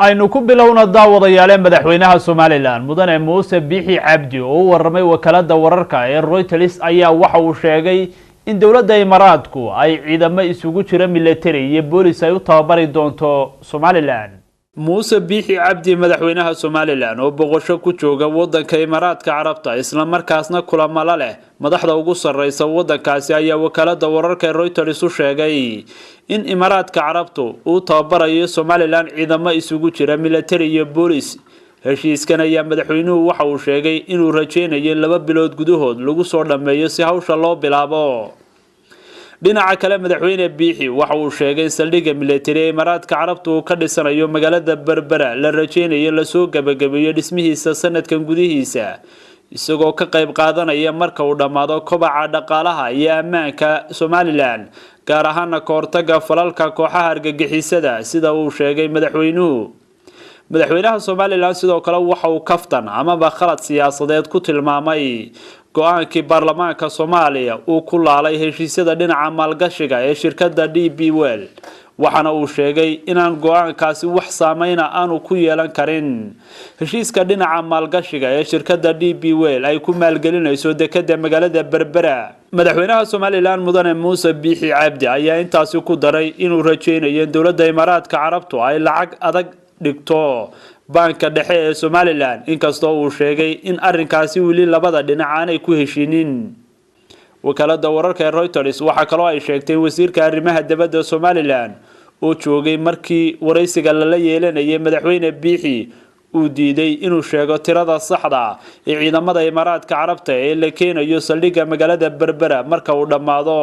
aynu ku bilowna daawadayaal madaxweynaha Somaliland mudane Muuse Biixi Cabdi oo warramay wakaalada wararka ee Reuters ayaa waxa uu sheegay in dawladda Imaaraatku ay ciidamo isugu jira military iyo boolis ay u tababari doonto Somaliland. Muuse Biixi Cabdi madaxweynaha Somaliland oo boqosho ku jooga wadanka Imaaraatka Carabta isla markaasna kulamo la leh madaxda ugu sareysa wadankaasi ayaa wakaalada wararka ee Reuters u sheegay in Imaaraatka Carabtu uu tababarayo Somaliland ciidamo isugu jira military iyo boolis. heshiiskan ayaa madaxweynuhu waxa uu sheegay inuu rajeynayo 2 bilood gudahood lagu soo dhameeyo si hawsha loo bilaabo. dhinaca kale madaxweyne Biixi waxa uu sheegay saldhigga military Imaaraatka Carabtu uu ka dhisanayo magaalada Berbera la rajeynayo la soo gabagabeeyo dhismihiisa sanadkan gudihiisa isagoo ka qayb qaadanaya marka uu dhamaado kobaca dhaqaalaha iyo ammaanka Somaliland gaar ahaan ka hortagga falalka kooxaha argagixisada sida uu sheegay madaxweynuhu. madaxweynaha Somaliland sidoo kale waxa uu kaftan ama khalad siyaasadeed ku tilmaamay go'aankii baarlamaanka Soomaaliya uu ku laalay heshiisyada dhinaca maalgashiga ee shirkadda DP World waxana uu sheegay inaan go'aankaasi wax saameyn aanu ku yeelan karin heshiiska dhinaca maalgashiga ee shirkadda DP World ay ku maalgelinayso dekedda magaalada Berbera. madaxweynaha Somaliland mudane Muuse Biixi Cabdi ayaa intaasi ku daray inuu rajeynayo dawladda Imaaraatka Carabtu ay lacag adag dhigto banka dhexe ee Somaliland inkastoo uu sheegay in arrinkaasi wili labada dhinac aanay ku heshinin. wakaalada wararka ee Reuters waxa kale oo ay sheegtay wasiirka arrimaha dibadda Somaliland oo joogay markii wareysiga la yeelanayay madaxweyne Biixi uu diiday inuu sheego tirada saxda ee ciidamada Imaaraatka Carabta ee la keenayo saldhigga magaalada Berbera marka uu dhamaado.